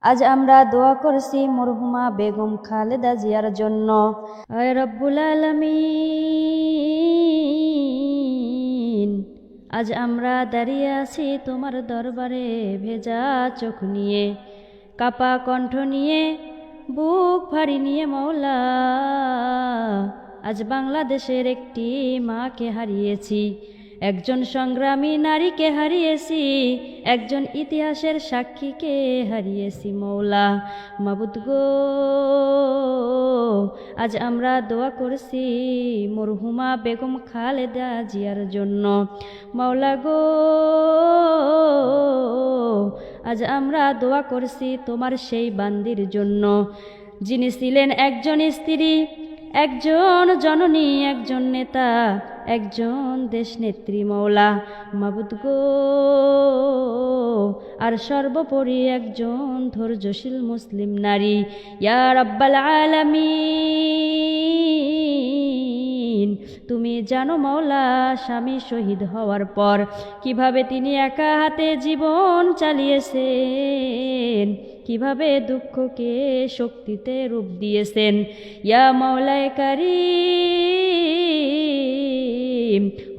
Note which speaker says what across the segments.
Speaker 1: আজ আমরা দোয়া করছি মরহুমা বেগম খালেদা জিয়ার জন্য। আয় রব্বুল আলামিন, আজ আমরা দাঁড়িয়ে আছি তোমার দরবারে ভেজা চোখ নিয়ে, কাপা কণ্ঠ নিয়ে, বুক ভারী নিয়ে মওলা। আজ বাংলাদেশের একটি মাকে হারিয়েছি, একজন সংগ্রামী নারীকে হারিয়েছি, একজন ইতিহাসের সাক্ষীকে হারিয়েছি মওলা। মাবুদ গো, আজ আমরা দোয়া করছি মরহুমা বেগম খালেদা জিয়ার জন্য। মওলা গো, আজ আমরা দোয়া করছি তোমার সেই বান্দির জন্য, যিনি ছিলেন একজন স্ত্রী, একজন জননী, একজন নেতা, একজন দেশনেত্রী মওলা। মাবুদ গো, আর সর্বোপরি একজন ধৈর্যশীল মুসলিম নারী। ইয়া রাব্বাল আলামিন, তুমি জানো মওলা, স্বামী শহীদ হওয়ার পর কিভাবে তিনি একা হাতে জীবন চালিয়েছেন, কিভাবে দুঃখকে শক্তিতে রূপ দিয়েছেন। ইয়া মাওলায়ে কারীম,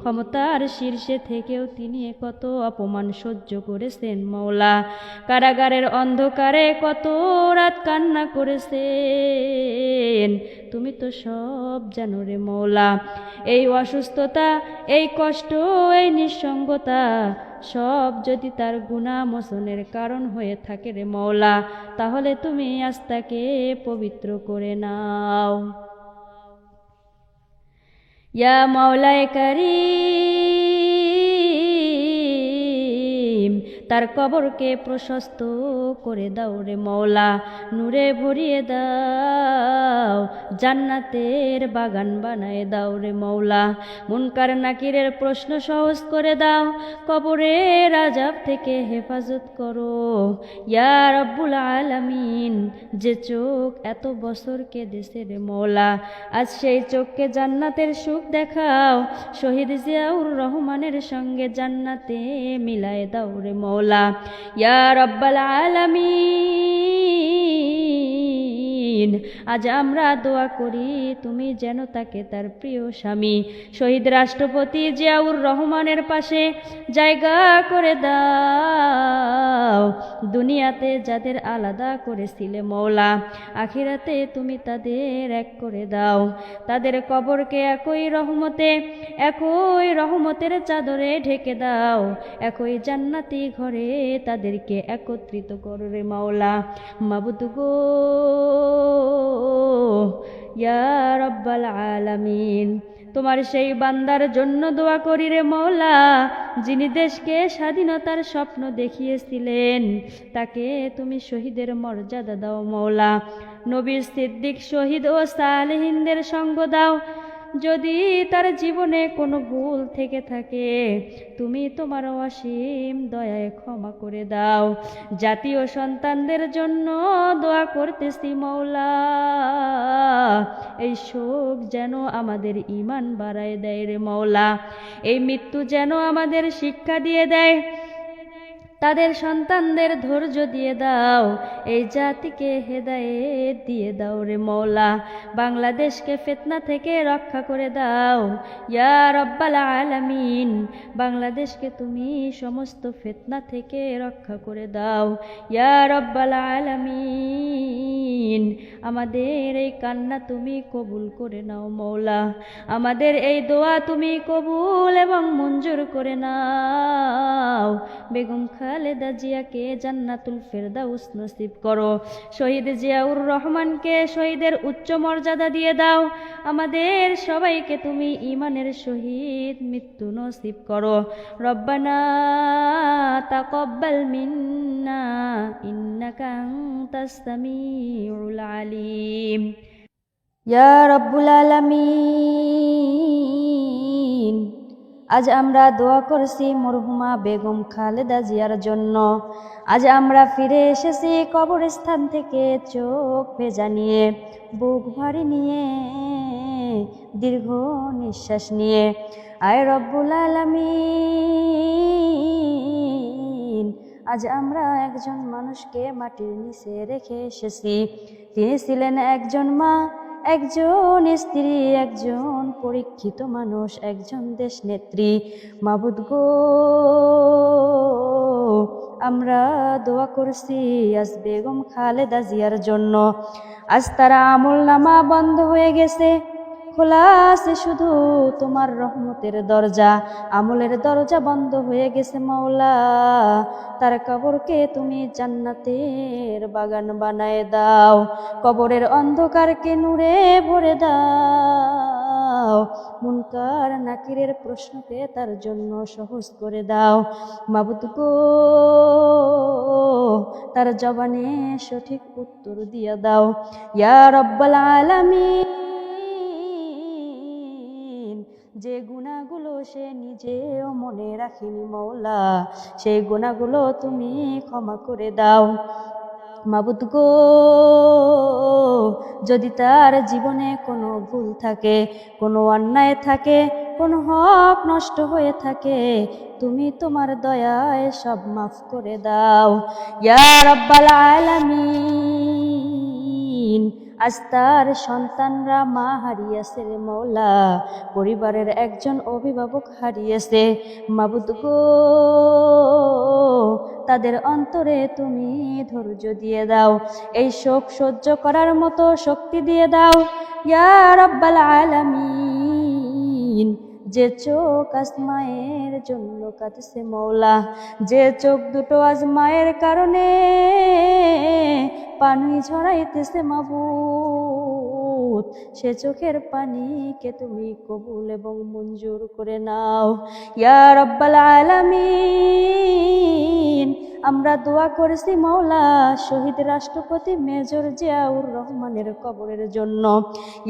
Speaker 1: ক্ষমতার শীর্ষে থেকেও তিনি কত অপমান সহ্য করেছেন মওলা। কারাগারের অন্ধকারে কত রাত কান্না করেছেন, তুমি তো সব জানো রে মওলা। এই অসুস্থতা, এই কষ্ট, এই নিঃসঙ্গতা সব যদি তার গুনাহ মোচনের কারণ হয়ে থাকে রে মওলা, তাহলে তুমি আজ তাকে পবিত্র করে নাও। ইয়া মাওলায়ে কারীম, তার কবরকে প্রশস্ত করে দাও রে মওলা, নূরে ভরিয়ে দাও, জান্নাতের বাগান বানায় দাও রে মওলা। মুনকার নাকিরের প্রশ্ন সহজ করে দাও, কবরের আযাব থেকে হেফাজত করো। ইয়া রব্বুল আলামিন, যে চোখ এত বছর কেঁদেছে রে মওলা, আজ সেই চোখকে জান্নাতের সুখ দেখাও। শহীদ জিয়াউর রহমানের সঙ্গে জান্নাতে মিলায় দাও রে মওলা। ইয়া রব্বাল আলামিন, আজ আমরা দোয়া করি তুমি যেন তাকে তার প্রিয় স্বামী শহীদ রাষ্ট্রপতি জিয়াউর রহমানের পাশে জায়গা করে দাও। দুনিয়াতে যাদের আলাদা করেছিলে মওলা, আখিরাতে তুমি তাদের এক করে দাও। তাদের কবরকে একই রহমতের চাদরে ঢেকে দাও। একই জান্নাতি ঘরে তাদেরকে একত্রিত করো রে মাওলা। মাবুদ গো, ইয়া রব্বাল আলামিন, তোমার সেই বান্দার জন্য দোয়া করি রে মওলা, যিনি দেশকে স্বাধীনতার স্বপ্ন দেখিয়েছিলেন, তাকে তুমি শহীদের মর্যাদা দাও মওলা। নবী, সিদ্দিক, শহীদ ও সালেহিনদের সঙ্গ দাও। যদি তার জীবনে কোনো ভুল থেকে থাকে, তুমি তোমার অসীম দয়ায় ক্ষমা করে দাও। জাতীয় সন্তানদের জন্য দোয়া করতেছি মওলা, এই শোক যেন আমাদের ঈমান বাড়ায় দেয় রে মওলা। এই মৃত্যু যেন আমাদের শিক্ষা দিয়ে দেয়, তাদের সন্তানদের ধৈর্য দিয়ে দাও। এই জাতিকে হেদায়েত দিয়ে দাও রে মওলা। বাংলাদেশকে ফিতনা থেকে রক্ষা করে দাও। ইয়া রব্বাল আলামিন, বাংলাদেশকে তুমি সমস্ত ফিতনা থেকে রক্ষা করে দাও। ইয়া রব্বাল আলামিন, আমাদের এই কান্না তুমি কবুল করে নাও মওলা। আমাদের এই দোয়া তুমি কবুল এবং মঞ্জুর করে নাও। বেগম খালেদা জিয়াকে জান্নাতুল ফেরদাউস নসিব করো। শহীদ জিয়াউর রহমানকে শহীদের উচ্চ মর্যাদা দিয়ে দাও। আমাদের সবাইকে তুমি ঈমানের সহিত মৃত্যু নসিব করো। রব্বানা তাকাব্বাল মিন্না ইন্নাকা আনতাস সামিউল আলিম। ইয়া রব্বুল আলামিন, আজ আমরা দোয়া করছি মরহুমা বেগম খালেদা জিয়ার জন্য। আজ আমরা ফিরে এসেছি কবরস্থান থেকে চোখ ভেজা নিয়ে, বুক ভারী নিয়ে, দীর্ঘ নিঃশ্বাস নিয়ে। আয় রব্বুল আলামিন, আজ আমরা একজন মানুষকে মাটির নিচে রেখে এসেছি। তিনি ছিলেন একজন মা, একজন স্ত্রী, একজন পরীক্ষিত মানুষ, একজন দেশ নেত্রী। মাবুদ গো, আমরা দোয়া করছি আজ বেগম খালেদা জিয়ার জন্য। আজ তার আমলনামা বন্ধ হয়ে গেছে, খোলা আছে শুধু তোমার রহমতের দরজা। আমলের দরজা বন্ধ হয়ে গেছে মাওলা, তার কবরকে তুমি জান্নাতের বাগান বানায় দাও, কবরের অন্ধকারকে নূরে ভরে দাও, মুনকার নাকিরের প্রশ্নকে তার জন্য সহজ করে দাও। মাবুদ গো, তার জবানে সঠিক উত্তর দিয়া দাও। ইয়া রব্বাল আলামিন, যে গুনাহগুলো সে নিজেও মনে রাখেনি মওলা, সেই গুনাহগুলো তুমি ক্ষমা করে দাও। মাবুদ গো, যদি তার জীবনে কোনো ভুল থাকে, কোনো অন্যায় থাকে, কোনো হক নষ্ট হয়ে থাকে, তুমি তোমার দয়ায় সব মাফ করে দাও। ইয়া রাব্বাল আলামিন, আজ তার সন্তানরা মা হারিয়েছে রে মওলা, পরিবারের একজন অভিভাবক হারিয়েছে। মাবুদ গো, তাদের অন্তরে তুমি ধৈর্য দিয়ে দাও, এই শোক সহ্য করার মতো শক্তি দিয়ে দাও। ইয়া রাব্বাল আলামিন, যে চোখ আজ মায়ের জন্য কাঁদছে মওলা, যে চোখ দুটো আজ মায়ের কারণে পানি ঝরাইতেছে মাবুদ, সে চোখের পানিকে তুমি কবুল এবং মঞ্জুর করে নাও। ইয়া রাব্বাল আলামিন, আমরা দোয়া করেছি মওলা শহীদ রাষ্ট্রপতি মেজর জিয়াউর রহমানের কবরের জন্য।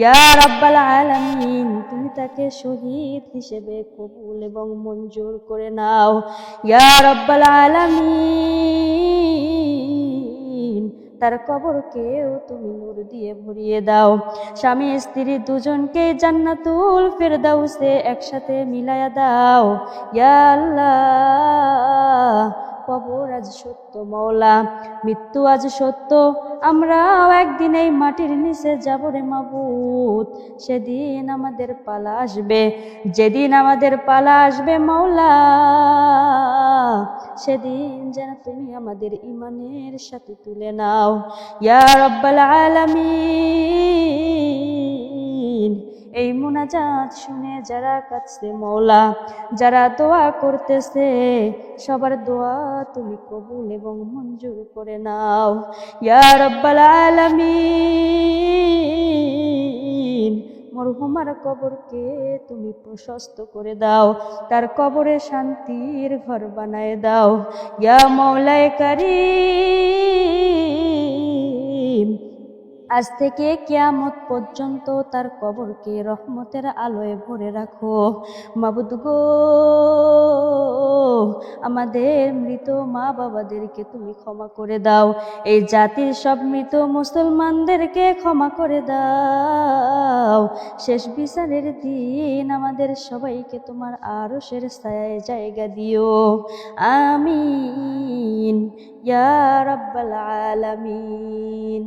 Speaker 1: ইয়া রাব্বাল আলামিন, তুমি তাকে শহীদ হিসেবে কবুল এবং মঞ্জুর করে নাও। ইয়া রাব্বাল আলামিন, তার কবরকেও তুমি নূর দিয়ে ভরিয়ে দাও। স্বামী স্ত্রী দুজনকে জান্নাতুল ফেরদাউসে একসাথে মিলায়া দাও। ইয়া আল্লাহ, কবর আজ সত্য মওলা, মৃত্যু আজ সত্য, আমরাও একদিন এই মাটির নিচে যাব রে মাবুদ। সেদিন আমাদের পালা আসবে, যেদিন আমাদের পালা আসবে মওলা, সেদিন যেন তুমি আমাদের ইমানের সাথে তুলে নাও। ইয়া রাব্বাল আলামিন, এই মুনাজাত শুনে যারা কাঁদছে মওলা, যারা দোয়া করতেছে, সবার দোয়া তুমি কবুল এবং মঞ্জুর করে নাও। ইয়া রাব্বাল আলামিন, মরহুমার কবরকে তুমি প্রশস্ত করে দাও, তার কবরে শান্তির ঘর বানায় দাও। ইয়া মাওলায়ে কারীম, আজ থেকে কিয়ামত পর্যন্ত তার কবরকে রহমতের আলোয় ভরে রাখো। মাবুদ গো, আমাদের মৃত মা বাবাদেরকে তুমি ক্ষমা করে দাও, এই জাতির সব মৃত মুসলমানদেরকে ক্ষমা করে দাও। শেষ বিচারের দিন আমাদের সবাইকে তোমার আরশের ছায়ায় জায়গা দিও। আমিন ইয়া রাব্বাল আলামিন।